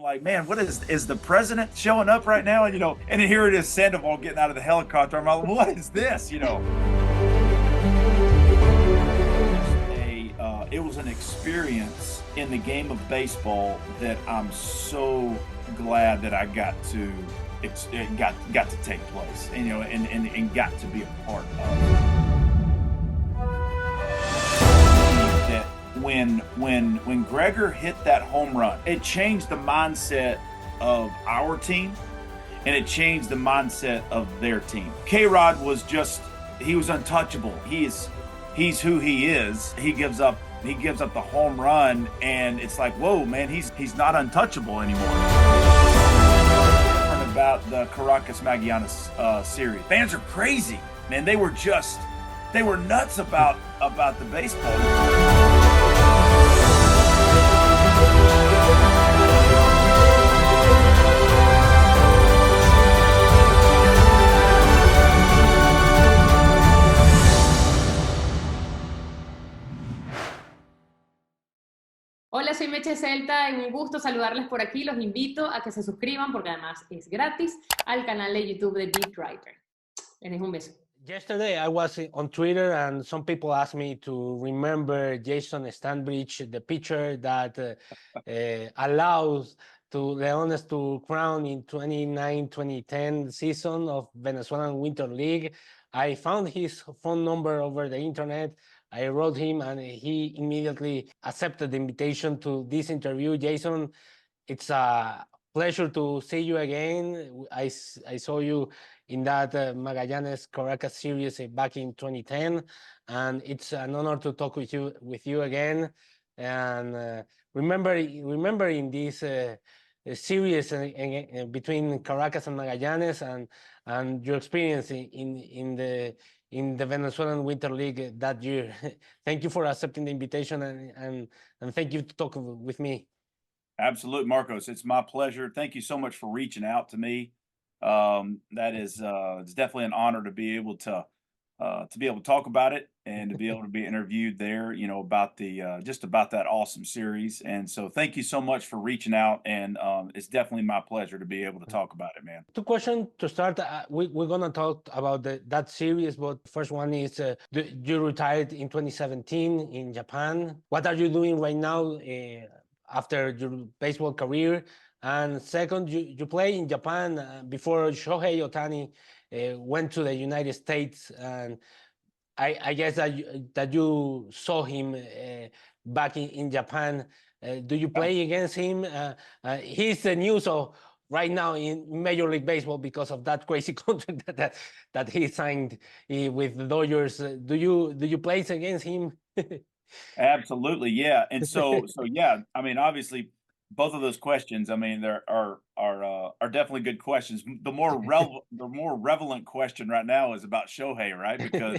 like, man, what is the president showing up right now? And, and then here it is, Sandoval getting out of the helicopter. I'm like, what is this? It was an experience in the game of baseball that I'm so glad that I got to take place, and got to be a part of. That when Gregor hit that home run, it changed the mindset of our team, and it changed the mindset of their team. K-Rod he was untouchable. He's who he is. He gives up the home run, and it's like, whoa, man, he's not untouchable anymore. About the Caracas Magallanes series, fans are crazy, man. They were nuts about the baseball. Hola, soy Meche Celta y un gusto saludarles por aquí. Los invito a que se suscriban, porque además es gratis, al canal de YouTube de Beatwriter. Les dejo un beso. Yesterday I was on Twitter and some people asked me to remember Jason Standridge, the pitcher that allows to Leones to crown in 2009-2010 season of Venezuelan Winter League. I found his phone number over the internet. I wrote him and he immediately accepted the invitation to this interview. Jason, it's a pleasure to see you again. I saw you in that Magallanes Caracas series back in 2010, and it's an honor to talk with you again. And remembering this series between Caracas and Magallanes, and your experience in the Venezuelan Winter League that year. Thank you for accepting the invitation, and thank you to talk with me. Absolutely, Marcos. It's my pleasure. Thank you so much for reaching out to me. That is it's definitely an honor to be able to talk about it and to be able to be interviewed there, about just about that awesome series. And so thank you so much for reaching out, and it's definitely my pleasure to be able to talk about it, man. Two questions to start. We're going to talk about that series, but first one is you retired in 2017 in Japan. What are you doing right now after your baseball career? And second, you play in Japan before Shohei Ohtani went to the United States, and I guess that you saw him back in Japan. Do you play against him? He's the news of right now in Major League Baseball because of that crazy contract that he signed with the Dodgers. Do you play against him? Absolutely, yeah. And so yeah. I mean, obviously, both of those questions, I mean, there are definitely good questions. The more relevant question right now is about Shohei, right? Because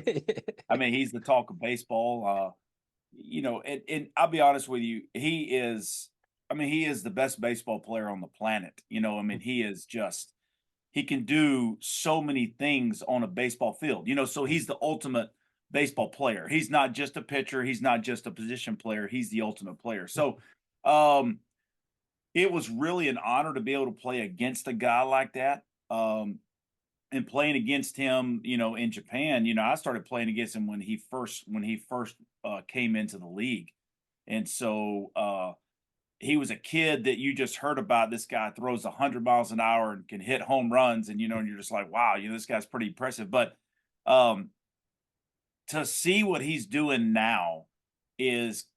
I mean, he's the talk of baseball. And I'll be honest with you, he is the best baseball player on the planet. I mean, he can do so many things on a baseball field. So he's the ultimate baseball player. He's not just a pitcher, he's not just a position player, he's the ultimate player. So it was really an honor to be able to play against a guy like that. And playing against him, in Japan, I started playing against him when he first came into the league. And so he was a kid that you just heard about. This guy throws 100 miles an hour and can hit home runs. And, and you're just like, wow, this guy's pretty impressive. But to see what he's doing now is,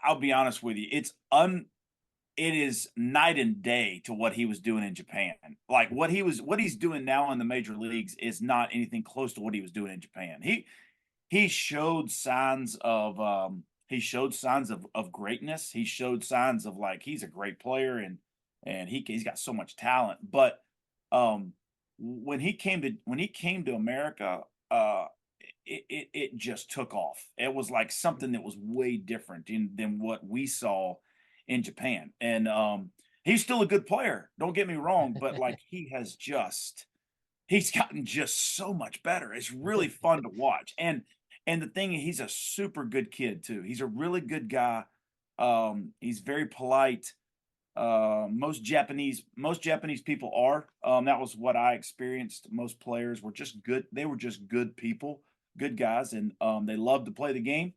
I'll be honest with you, it is night and day to what he was doing in Japan. Like what he's doing now in the major leagues is not anything close to what he was doing in Japan. He showed signs of greatness. He showed signs of, like, he's a great player, and he's got so much talent. But when he came to America, it just took off. It was like something that was way different than what we saw in Japan. And he's still a good player, don't get me wrong, but like he's gotten just so much better. It's really fun to watch. And the thing is, he's a super good kid too. He's a really good guy. He's very polite. most Japanese people are. That was what I experienced. Most players were just good. They were just good people, good guys, and they loved to play the game.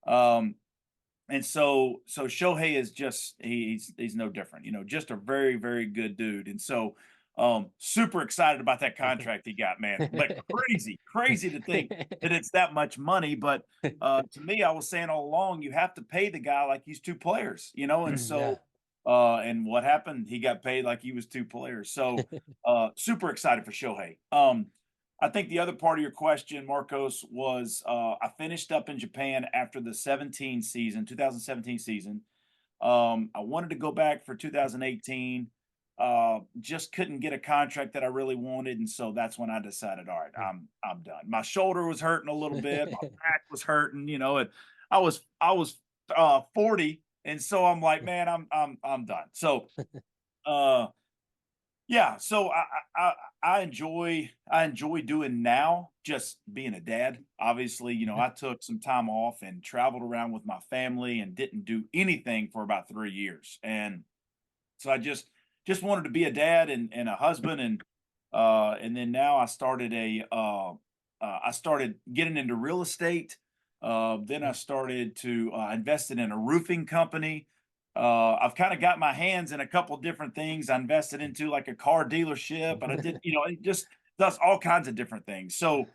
And so Shohei is just he's no different, just a very, very good dude. And so super excited about that contract he got, man. But crazy to think that it's that much money. But to me, I was saying all along, you have to pay the guy like he's two players, and so and what happened? He got paid like he was two players. So super excited for Shohei. I think the other part of your question, Marcos, was I finished up in Japan after the 2017 season. I wanted to go back for 2018. Just couldn't get a contract that I really wanted, and so that's when I decided, all right, I'm done. My shoulder was hurting a little bit, my back was hurting, and I was 40, and so I'm like, man, I'm done. So yeah, so I enjoy doing now just being a dad. Obviously, I took some time off and traveled around with my family and didn't do anything for about 3 years. And so I just wanted to be a dad and a husband, and then now I started I started getting into real estate. Then I started to invest in a roofing company. I've kind of got my hands in a couple different things. I invested into like a car dealership, and I did, it just does all kinds of different things. So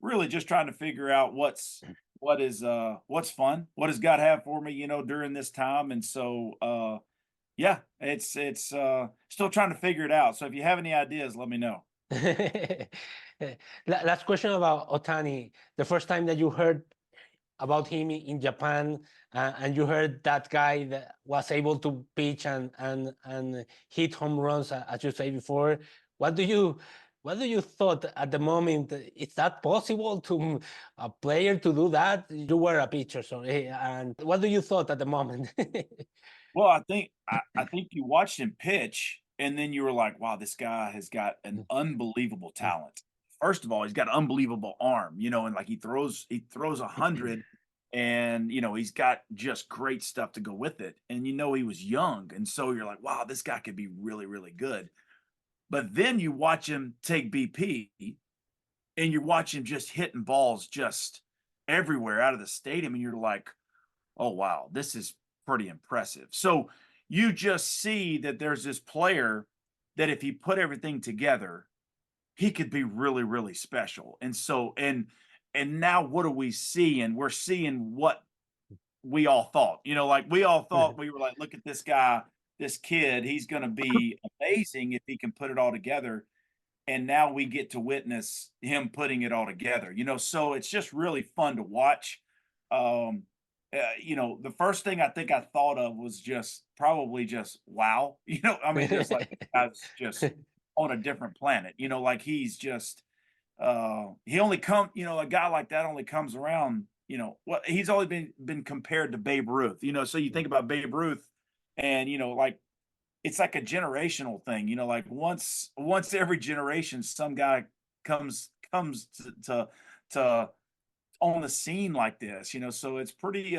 really just trying to figure out what's fun, what does God have for me, during this time. And so yeah, it's still trying to figure it out. So if you have any ideas, let me know. Last question about Otani. The first time that you heard about him in Japan, and you heard that guy that was able to pitch and hit home runs, as you say before, what do you thought at the moment? Is that possible to a player to do that? You were a pitcher, sorry, and what do you thought at the moment? Well, I think you watched him pitch, and then you were like, wow, this guy has got an unbelievable talent. First of all, he's got an unbelievable arm, and like he throws 100, and he's got just great stuff to go with it. And he was young, and so you're like, wow, this guy could be really, really good. But then you watch him take BP, and you watch him just hitting balls just everywhere out of the stadium, and you're like, oh wow, this is pretty impressive. So you just see that there's this player that if he put everything together, he could be really, really special. And so, and now what do we see? And we're seeing what we all thought, like we all thought, we were like, look at this guy, this kid, he's going to be amazing if he can put it all together. And now we get to witness him putting it all together, so it's just really fun to watch. The first thing I think I thought of was probably just wow, I mean, just like I was just on a different planet, like he's just he only a guy like that only comes around, he's only been compared to Babe Ruth, so you think about Babe Ruth and like it's like a generational thing, like once every generation some guy comes to on the scene like this, so it's pretty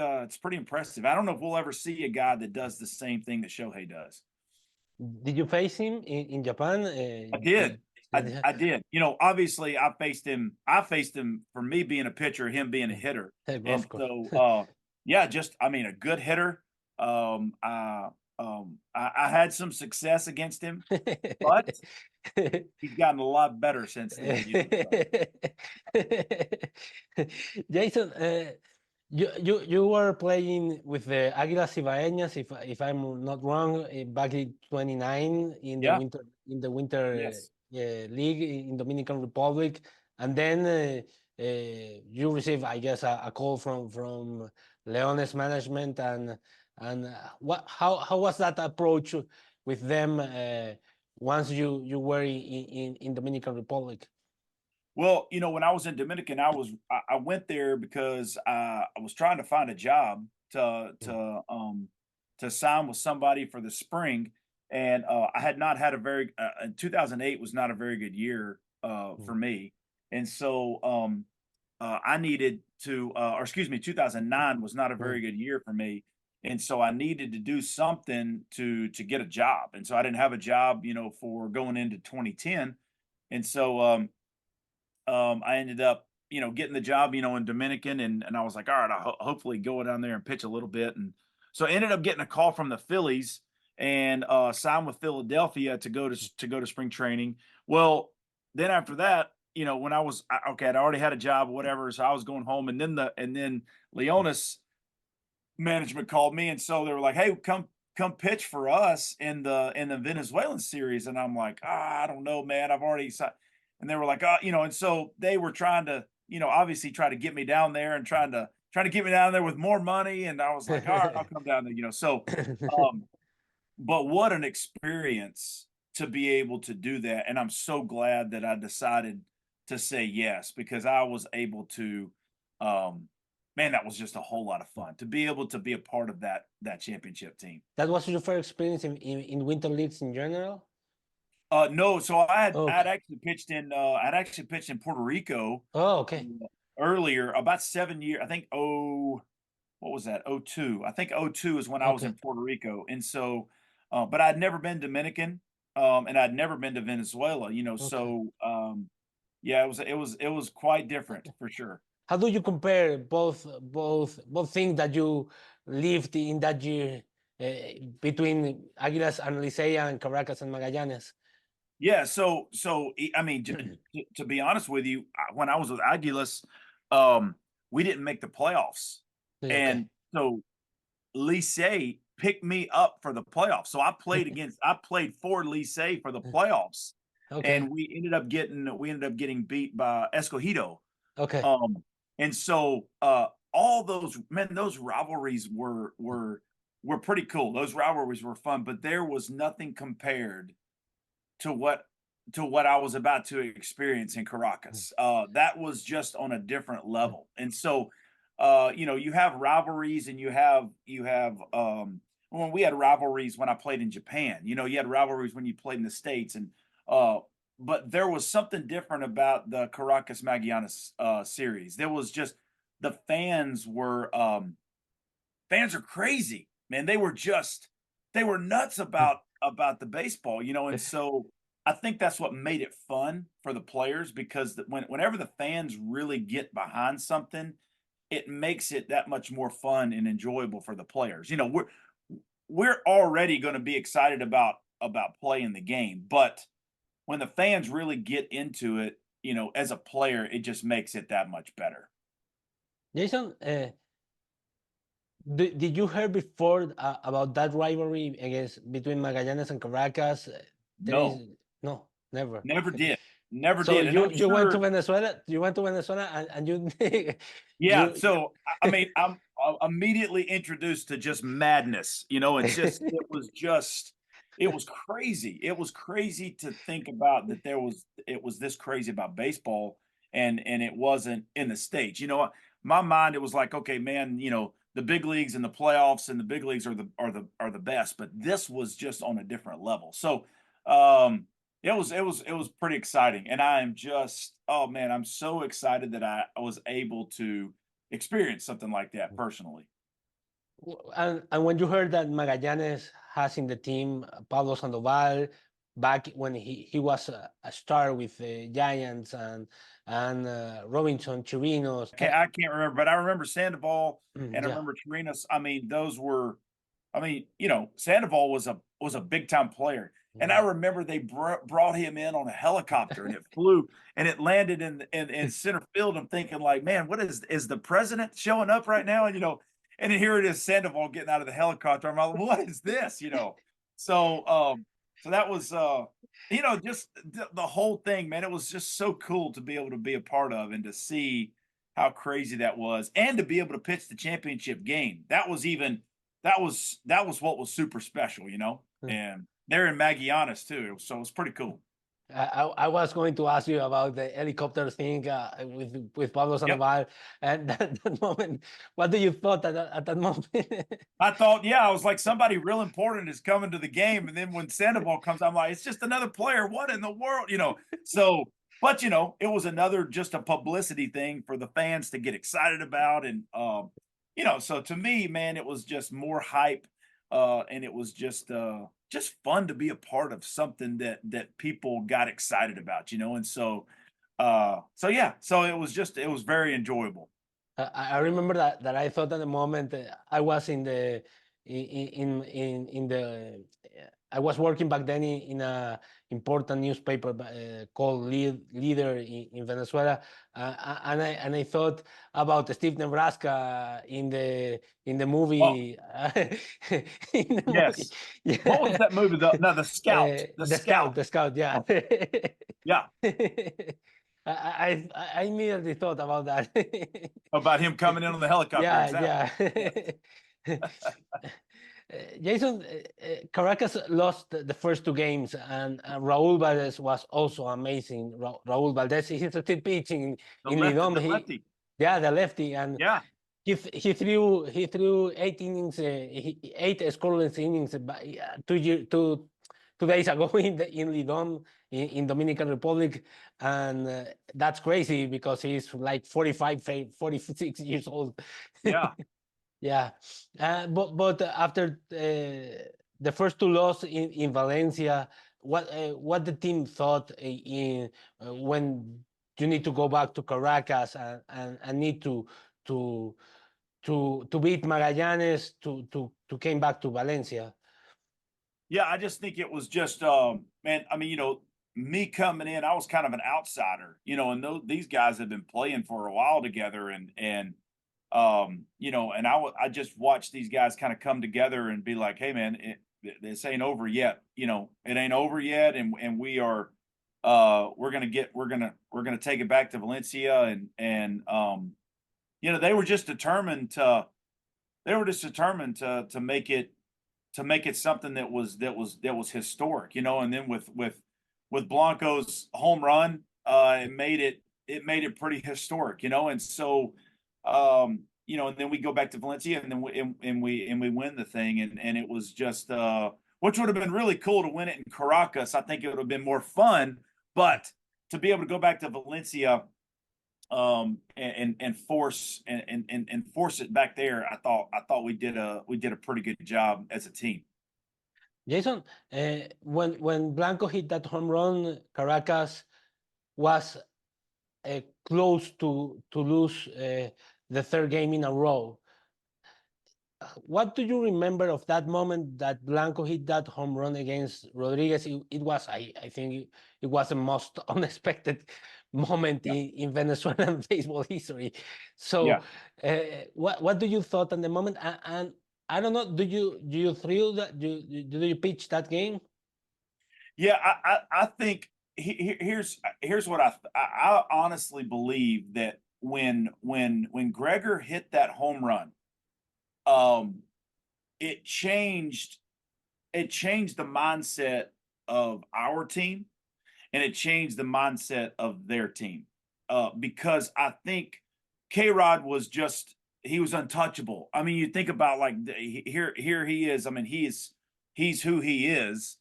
impressive. I don't know if we'll ever see a guy that does the same thing that Shohei does. Did you face him in Japan? I did. I did. Obviously I faced him for me being a pitcher, him being a hitter. And so yeah, a good hitter. I had some success against him, but he's gotten a lot better since then. Jason, you were playing with the Águilas Ibaeñas, if I'm not wrong, back in 29 in the winter Yes. league in Dominican Republic, and then you received, I guess, a call from Leones management, and how was that approach with them once you were in Dominican Republic? Well, when I was in Dominican, I went there because I was trying to find a job to sign with somebody for the spring, and I had not had 2008 was not a very good year for me, and so I needed to, or excuse me, 2009 was not a very good year for me, And so I needed to do something to get a job. And so I didn't have a job, for going into 2010. And so I ended up, getting the job, in Dominican, and I was like, all right, I'll hopefully go down there and pitch a little bit. And so I ended up getting a call from the Phillies and signed with Philadelphia to go to spring training. Well, then after that, when okay, I'd already had a job or whatever, so I was going home, and then Leones management called me, and so they were like, "Hey, come pitch for us in the Venezuelan series." And I'm like, I don't know, man. I've already signed. And they were like, and so they were trying to, obviously try to get me down there and trying to get me down there with more money. And I was like, all right, I'll come down there, So, but what an experience to be able to do that. And I'm so glad that I decided to say yes, because I was able to, man, that was just a whole lot of fun to be able to be a part of that championship team. That was your first experience in winter leagues in general? No, so I'd Okay. actually pitched in Puerto Rico Oh, okay. earlier, about 7 years. I think what was that? 02. I think 02 is when I was Okay. in Puerto Rico. And so but I'd never been Dominican, and I'd never been to Venezuela, Okay. so yeah, it was quite different for sure. How do you compare both things that you lived in that year between Águilas and Licea and Caracas and Magallanes? Yeah, I mean, to be honest with you, when I was with Aguilas, we didn't make the playoffs, Okay. and so Licey picked me up for the playoffs. So I played for Licey for the playoffs, Okay. and we ended up getting beat by Escogido. Okay. And so all those rivalries were pretty cool. Those rivalries were fun, but there was nothing compared to what I was about to experience in Caracas. That was just on a different level. And so you have rivalries, and you have when we had rivalries when I played in Japan. You had rivalries when you played in the States, and but there was something different about the Caracas Magallanes series. There was just the fans are crazy, man. They were nuts about the baseball, and so I think that's what made it fun for the players, because whenever the fans really get behind something, it makes it that much more fun and enjoyable for the players. We're already going to be excited about playing the game, but when the fans really get into it, as a player, it just makes it that much better. Jason, did you hear before about that rivalry between Magallanes and Caracas? No, never. Never did. Never So did. And you went to Venezuela. You went to Venezuela, and you. Yeah. So I mean, I'm immediately introduced to just madness. It was crazy. It was crazy to think about that it was this crazy about baseball, and it wasn't in the States. My mind, it was like, okay, man, the big leagues and the playoffs and the big leagues are the best, but this was just on a different level. So it was pretty exciting, and oh man, I'm so excited that I was able to experience something like that personally. And when you heard that Magallanes has in the team Pablo Sandoval, back when he was a star with the Giants, and Robinson Chirinos. I can't remember, but I remember Sandoval, and I Yeah. remember Chirinos. I mean, Sandoval was a big time player. And I remember they brought him in on a helicopter, and it flew, and it landed in center field. I'm thinking, like, man, what is the president showing up right now? And and here it is, Sandoval getting out of the helicopter. I'm like, what is this? So that was just the whole thing, man. It was just so cool to be able to be a part of, and to see how crazy that was, and to be able to pitch the championship game. That was what was super special, and they're in Magallanes too, so it was pretty cool. I was going to ask you about the helicopter thing with Pablo Sandoval, and that moment. What do you thought at that moment? I thought, I was like, somebody real important is coming to the game, and then when Sandoval comes, I'm like, it's just another player. What in the world, So, but it was just a publicity thing for the fans to get excited about, and you know, so to me, man, it was just more hype, and it was just fun to be a part of something that people got excited about, you know, and so yeah, so it was very enjoyable. I remember that I thought at the moment I was in the in the I was working back then in a important newspaper called Leader in Venezuela, and I thought about Steve Nebraska in the Oh, movie. In the movie. yes. What was Yeah. that movie? No, The Scout. The Scout. The scout, yeah. Yeah, I immediately thought about that. about him coming in on the helicopter. Yeah, Exactly. yeah. Yes. Jason, Caracas lost the first two games, and Raúl Valdez was also amazing. Raúl Valdez, he's still pitching The in lefty. Lidom. The lefty. Yeah, the lefty, and Yeah. he threw 8 innings, 8 scoreless innings 2 days ago in Lidom in Dominican Republic, and that's crazy because he's like 45, 46 years old. Yeah. Yeah, but after the first two losses in Valencia, what the team thought when you need to go back to Caracas and need to to beat Magallanes to came back to Valencia. Yeah, I just think it was just, man. I mean, you know, me coming in, I was kind of an outsider, you know, and these guys have been playing for a while together, and you know, and I just watched these guys kind of come together and be like, hey, man, this ain't over yet, you know, it ain't over yet, and we are, we're gonna take it back to Valencia, and you know, they were just determined to make it something that was historic, you know. And then with Blanco's home run, it made it pretty historic, you know. And so, you know, and then we go back to Valencia, and then we win the thing, and it was just which would have been really cool to win it in Caracas. I think it would have been more fun, but to be able to go back to Valencia and force and force it back there, I thought we did a pretty good job as a team. Jason, when Blanco hit that home run, Caracas was close to lose the third game in a row. What do you remember of that moment that Blanco hit that home run against Rodriguez? It was, I think, it was the most unexpected moment Yeah, in Venezuelan baseball history. So, yeah, what do you thought on the moment? And I don't know, do you thrill that? Do you pitch that game? yeah. I think here's what I honestly believe that when Gregor hit that home run, um, it changed the mindset of our team, and it changed the mindset of their team. Because I think K Rod was just he was untouchable. I mean, you think about like here he is. I mean, he's who he is,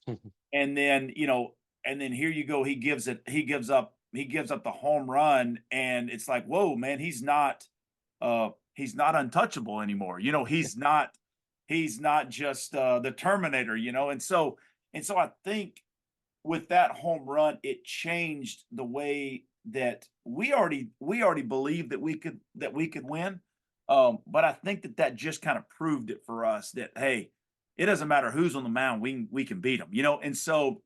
and then you know, and then here you go. He gives up the home run, and it's like, whoa, man, he's not untouchable anymore. You know, he's not just the Terminator. You know, and so I think with that home run, it changed the way that we already believed that we could win. But I think that just kind of proved it for us that hey, it doesn't matter who's on the mound, we can beat them, you know. And so,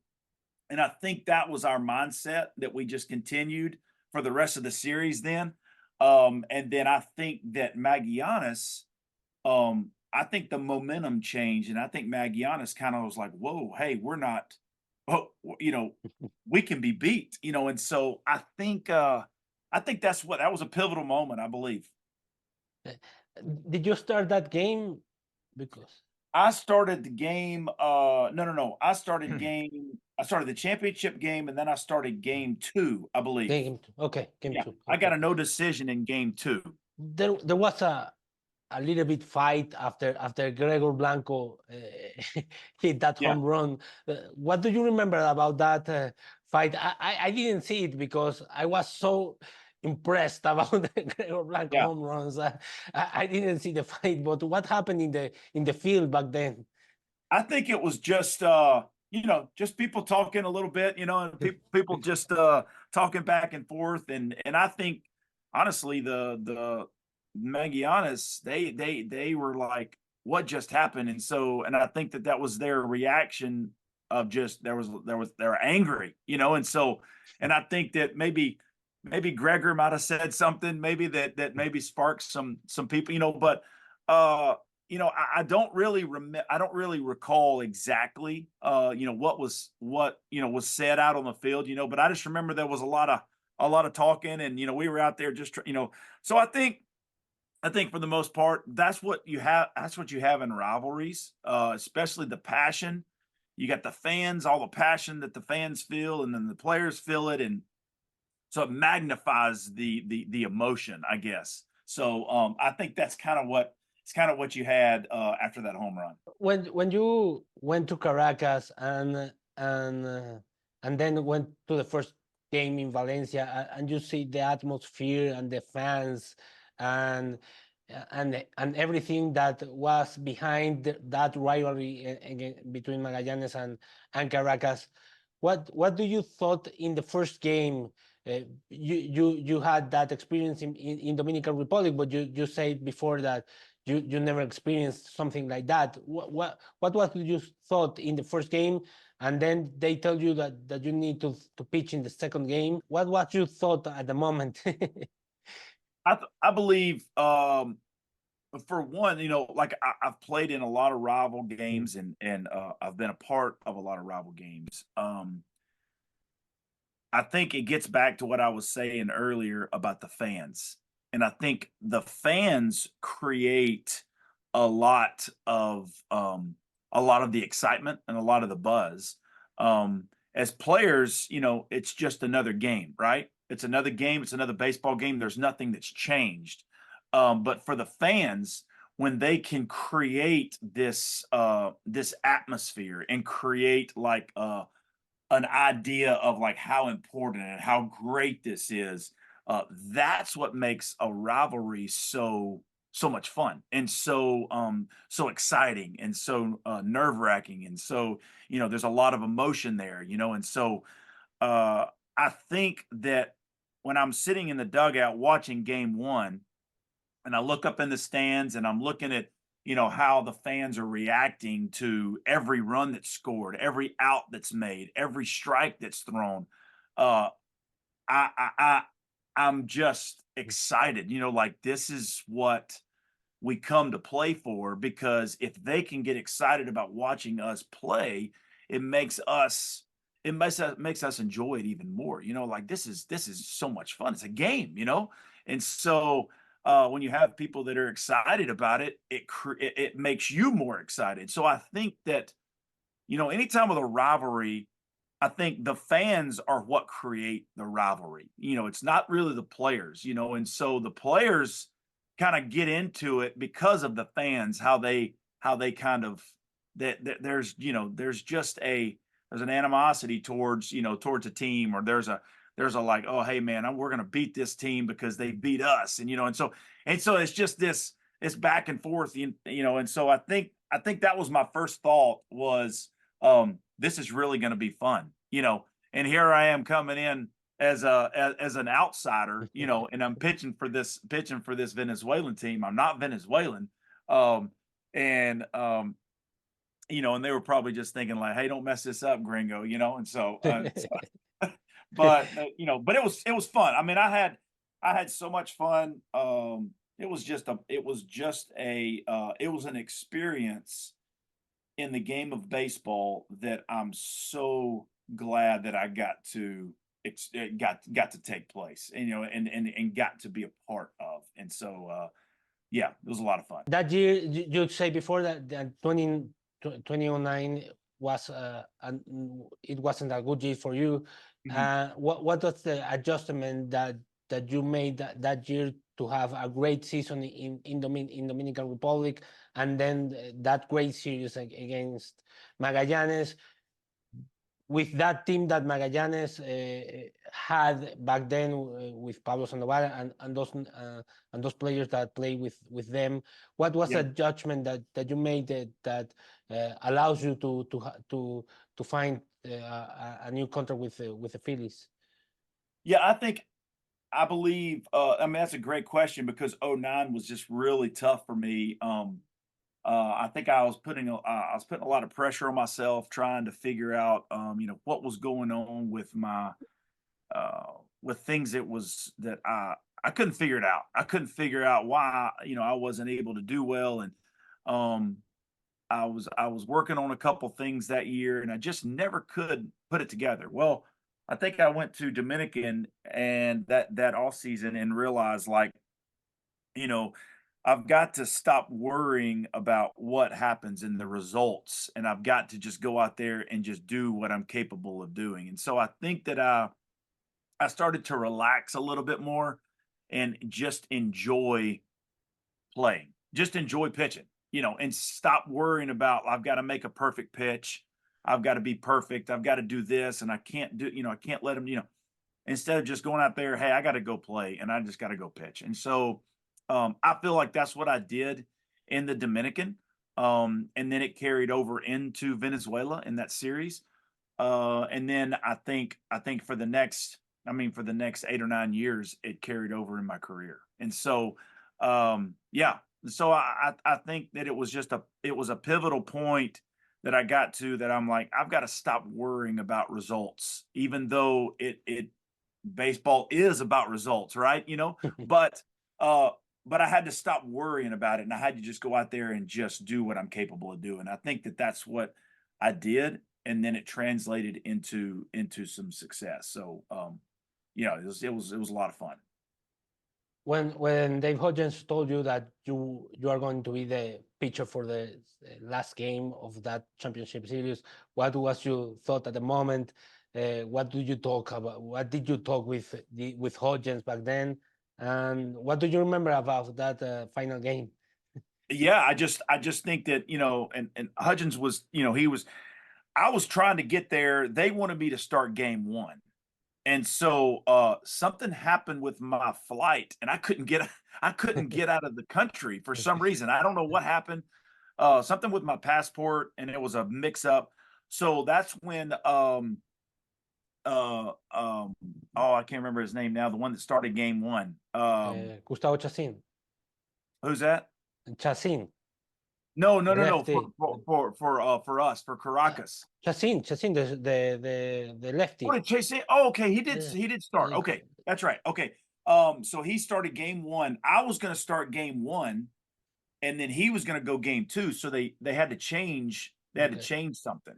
and I think that was our mindset that we just continued for the rest of the series. Then, and then I think that Magianis, I think the momentum changed, and I think Magianis kind of was like, "Whoa, hey, we're not, oh, you know, we can be beat," you know. And so I think that was a pivotal moment, I believe. Uh, Did you start that game? Because I started the game. No. I started the championship game, and then I started game two, I believe. okay, game Yeah, two. I got Okay. a no decision in game two. There was a little bit fight after Gregor Blanco hit that Yeah. home run. What do you remember about that fight? I didn't see it because I was so impressed about the Gregor Blanco Yeah. home runs. I didn't see the fight, but what happened in the field back then? I think it was just just people talking a little bit, and people just talking back and forth, and I think honestly the Magallanes they were like, what just happened? And I think that was their reaction of just they were angry, and I think that maybe Gregor might have said something maybe that maybe sparked some people, but I don't really I don't really recall exactly, what was said out on the field, but I just remember there was a lot of talking, and we were out there just so I think for the most part that's what you have in rivalries, especially the passion. You got the fans, all the passion that the fans feel, and then the players feel it, and so it magnifies the emotion, I guess. So I think that's kind of what you had after that home run. When you went to Caracas and then went to the first game in Valencia, and you see the atmosphere and the fans and everything that was behind that rivalry between Magallanes and Caracas, what do you thought in the first game? You had that experience in Dominican Republic, but you said before that you never experienced something like that. What was you thought in the first game, and then they tell you that you need to pitch in the second game? What was you thought at the moment? I believe for one, like I've played in a lot of rival games, and I've been a part of a lot of rival games. I think it gets back to what I was saying earlier about the fans. And I think the fans create a lot of the excitement and a lot of the buzz. As players, it's just another game, right? It's another game, it's another baseball game. There's nothing that's changed. But for the fans, when they can create this atmosphere and create like an idea of like how important and how great this is, that's what makes a rivalry so much fun, and so exciting, and so nerve-wracking, and so there's a lot of emotion there, and so I think that when I'm sitting in the dugout watching game one, and I look up in the stands and I'm looking at how the fans are reacting to every run that's scored, every out that's made, every strike that's thrown. Uh, I'm just excited. Like this is what we come to play for, because if they can get excited about watching us play, it makes us enjoy it even more. Like this is so much fun. It's a game, and so when you have people that are excited about it, it makes you more excited. So I think that anytime with a rivalry, I think the fans are what create the rivalry. It's not really the players. And so the players kind of get into it because of the fans, how they kind of that there's there's an animosity towards a team, or there's a like, oh hey man, we're gonna beat this team because they beat us, and and so it's just it's back and forth, and so I think that was my first thought was, this is really gonna be fun, and here I am coming in as an outsider, and I'm pitching for this Venezuelan team. I'm not Venezuelan, and and they were probably just thinking like, hey, don't mess this up, gringo, and so but but it was fun. I mean, I had so much fun. It was an experience in the game of baseball that I'm so glad that I got to take place, and and got to be a part of. And so yeah, it was a lot of fun. That year, you say before that 2009 was it wasn't a good year for you. What was the adjustment that you made that year to have a great season in Dominican Republic, and then that great series against Magallanes? With that team that Magallanes had back then with Pablo Sandoval and those players that play with them? What was Yeah. a judgment that you made that allows you to find a new contract with the Phillies? Yeah, I believe, I mean, that's a great question because '09 was just really tough for me. I think I was putting a lot of pressure on myself trying to figure out, what was going on with my, with things that I couldn't figure it out. I couldn't figure out why, I wasn't able to do well. And, um, I was working on a couple things that year and I just never could put it together. Well, I think I went to Dominican and that off season and realized like, you know, I've got to stop worrying about what happens in the results and I've got to just go out there and just do what I'm capable of doing. And so I think that I started to relax a little bit more and just enjoy playing. Just enjoy pitching, and stop worrying about I've got to make a perfect pitch. I've got to be perfect. I've got to do this and I can't do, I can't let them, instead of just going out there, hey, I got to go play and I just got to go pitch. And so I feel like that's what I did in the Dominican. And then it carried over into Venezuela in that series. And then I think for the next 8 or 9 years, it carried over in my career. And so, yeah, so I think that it was a pivotal point that I got to that I'm like, I've got to stop worrying about results, even though it baseball is about results, right? But uh, but I had to stop worrying about it, and I had to just go out there and just do what I'm capable of doing. I think that that's what I did, and then it translated into some success. So, yeah, it was a lot of fun. When Dave Hodges told you that you are going to be the pitcher for the last game of that championship series, what was your thought at the moment? What do you talk about? What did you talk with Hodges back then? And what do you remember about that final game? Yeah, I just think that and Hudgens was I was trying to get there. They wanted me to start game one. And so something happened with my flight and I couldn't get out of the country for some reason. I don't know what happened. Something with my passport and it was a mix up. So that's when oh, I can't remember his name now, the one that started game one. Gustavo Chacin. Who's that? Chacin. No, no, The no, no. lefty. For us, for Caracas. Chacin, the lefty. Oh, did Chase? Oh, okay. He did. Yeah. He did start. Okay, that's right. Okay. So he started game one. I was going to start game one, and then he was going to go game two. So they had to change. They had to Okay. change something.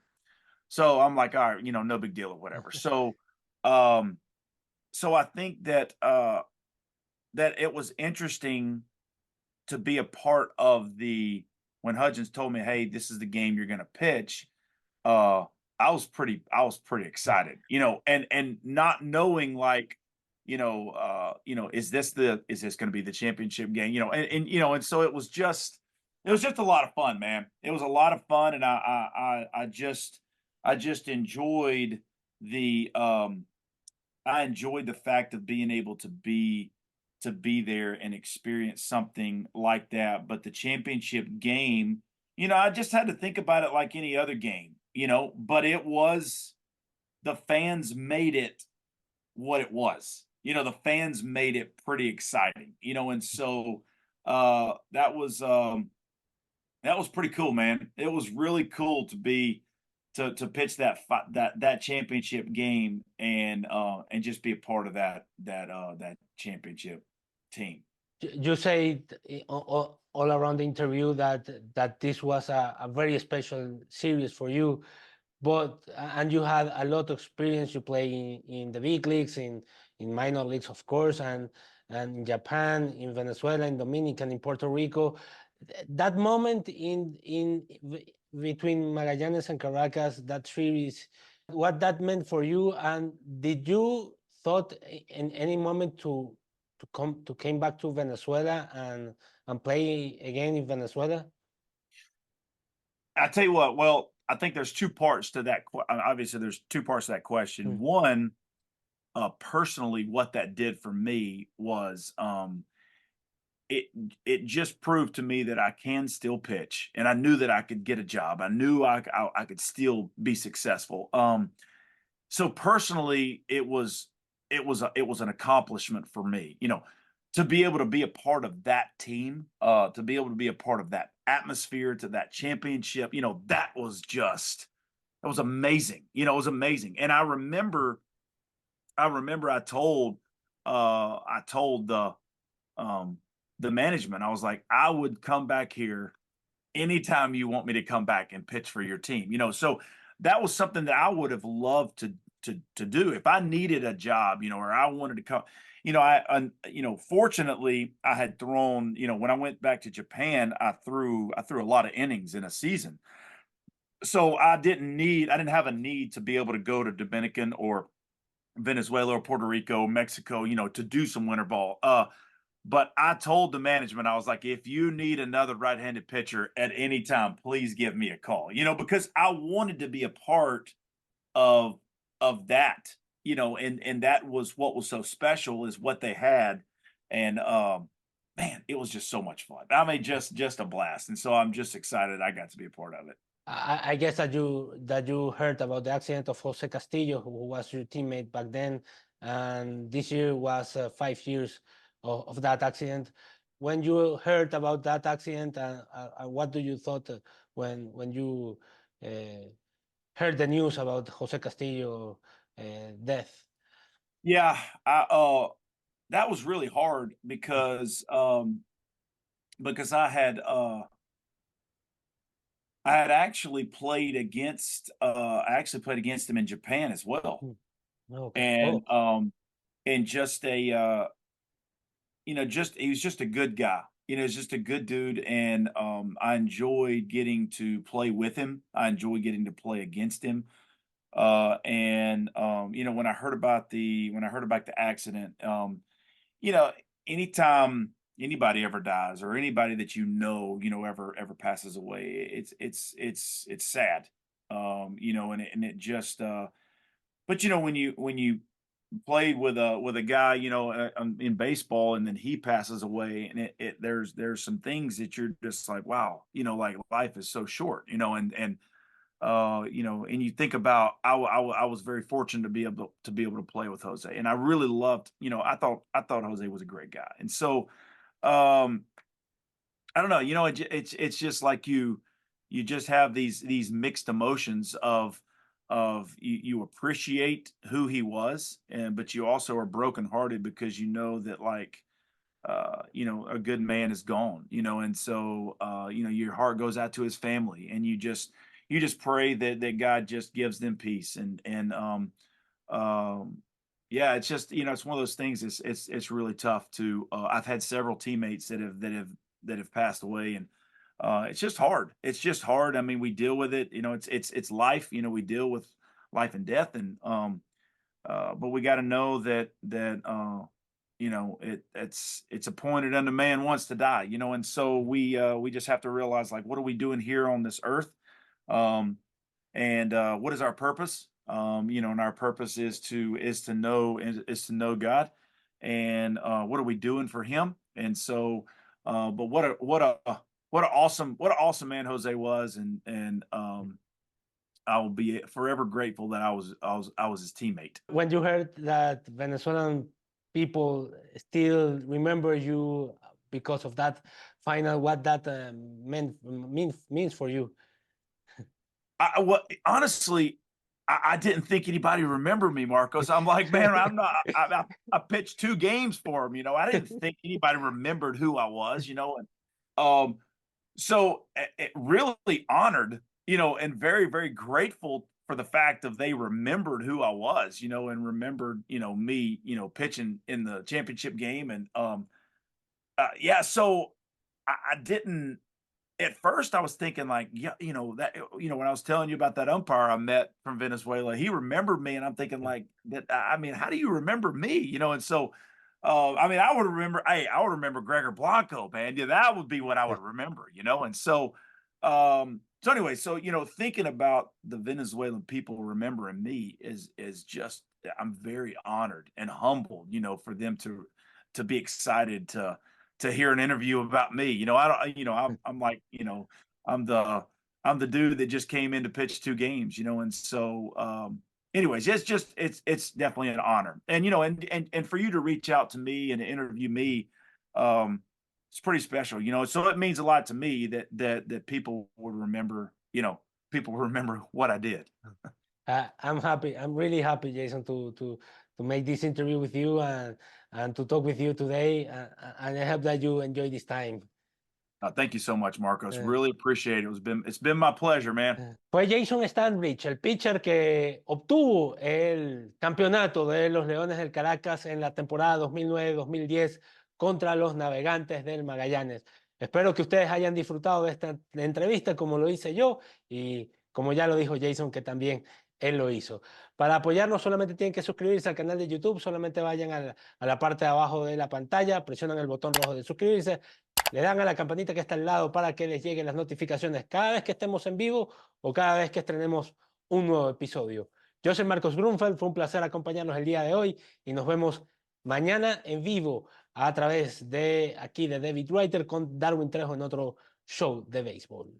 So I'm like, all right, no big deal or whatever. So, so I think that that it was interesting to be a part of when Hudgens told me, hey, this is the game you're going to pitch. uh I was pretty excited, and not knowing like, is this going to be the championship game, and so it was just a lot of fun, man. It was a lot of fun, and I just enjoyed the fact of being able to be there and experience something like that. But the championship game, I just had to think about it like any other game, but the fans made it what it was. The fans made it pretty exciting, and so that was pretty cool, man. It was really cool to pitch that championship game and just be a part of that championship team. You say all around the interview that this was a very special series for you, and you had a lot of experience. You play in the big leagues, in minor leagues, of course, and in Japan, in Venezuela, in Dominican, in Puerto Rico. That moment between Magallanes and Caracas, that series, what that meant for you, and did you thought in any moment to came back to Venezuela and play again in Venezuela? I tell you what, well, I think there's two parts to that. Obviously, there's two parts to that question. One, personally, what that did for me was, it it just proved to me that I can still pitch, and I knew that I could get a job. I knew I could still be successful. So personally, it was an accomplishment for me, to be able to be a part of that team, to be able to be a part of that atmosphere, to that championship, that was amazing. It was amazing. And I remember I told the management, I was like, I would come back here anytime you want me to come back and pitch for your team. So that was something that I would have loved to do if I needed a job, or I wanted to come. Fortunately, I had thrown, when I went back to Japan, I threw a lot of innings in a season. So I didn't have a need to be able to go to Dominican or Venezuela or Puerto Rico, Mexico, to do some winter ball. But I told the management, I was like, if you need another right-handed pitcher at any time, please give me a call, because I wanted to be a part of that, and that was what was so special is what they had. And man, it was just so much fun. I mean, just a blast. And so I'm just excited I got to be a part of it. I guess that you heard about the accident of Jose Castillo, who was your teammate back then, and this year was 5 years of that accident. When you heard about that accident, what do you thought when you heard the news about Jose Castillo death? Yeah, that was really hard because I had actually played against him in Japan as well. Okay. And Oh, just he was just a good guy. He's just a good dude, and I enjoyed getting to play with him. I enjoyed getting to play against him. And when I heard about the accident, anytime anybody ever dies or anybody that ever passes away, it's sad. And it just but when you played with a guy, in baseball, and then he passes away, and there's some things that you're just like, wow, like life is so short, and you think about, I was very fortunate to be able to play with Jose, and I really loved, I thought Jose was a great guy, and so I don't know, it's just like you just have these mixed emotions of you appreciate who he was, but you also are brokenhearted because that, like, a good man is gone, and so your heart goes out to his family, and you just pray that God just gives them peace, and yeah, it's just, it's one of those things. It's really tough to. I've had several teammates that have passed away, and it's just hard. It's just hard. I mean, we deal with it. It's life. We deal with life and death, and but we got to know that it's appointed unto man once to die. And so we just have to realize, like, what are we doing here on this earth? And what is our purpose? And our purpose is to know God, and what are we doing for Him? And so, but what an awesome man Jose was, and I will be forever grateful that I was his teammate. when you heard that Venezuelan people still remember you because of that final, what that means for you? Honestly, I didn't think anybody remembered me, Marcos. I'm like, man, I'm not. I pitched 2 games for him. I didn't think anybody remembered who I was. And so it really honored, and very, very grateful for the fact of they remembered who I was, and remembered, me, pitching in the championship game, and yeah. So I didn't. At first, I was thinking, like, yeah, when I was telling you about that umpire I met from Venezuela, he remembered me, and I'm thinking, like, that. I mean, how do you remember me? And so, I mean, I would remember Gregor Blanco, man. Yeah, that would be what I would remember, and so, anyway, so thinking about the Venezuelan people remembering me is just I'm very honored and humbled, for them to be excited to hear an interview about me. I don't, I'm like, I'm the I'm the dude that just came in to pitch 2 games, and so anyways, it's definitely an honor. And and for you to reach out to me and to interview me, it's pretty special, so it means a lot to me that people would remember, people remember what I did. I'm happy. I'm really happy, Jason, to make this interview with you and to talk with you today. And I hope that you enjoy this time. Thank you so much, Marcos. Uh, Really appreciate it. It's been my pleasure, man. Fue Jason Standridge, el pitcher que obtuvo el campeonato de los Leones del Caracas en la temporada 2009-2010 contra los Navegantes del Magallanes. Espero que ustedes hayan disfrutado de esta entrevista como lo hice yo y como ya lo dijo Jason, que también él lo hizo. Para apoyarnos solamente tienen que suscribirse al canal de YouTube, solamente vayan a la parte de abajo de la pantalla, presionan el botón rojo de suscribirse, le dan a la campanita que está al lado para que les lleguen las notificaciones cada vez que estemos en vivo o cada vez que estrenemos un nuevo episodio. Yo soy Marcos Grunfeld, fue un placer acompañarnos el día de hoy y nos vemos mañana en vivo a través de aquí de Beatwriter con Darwin Trejo en otro show de béisbol.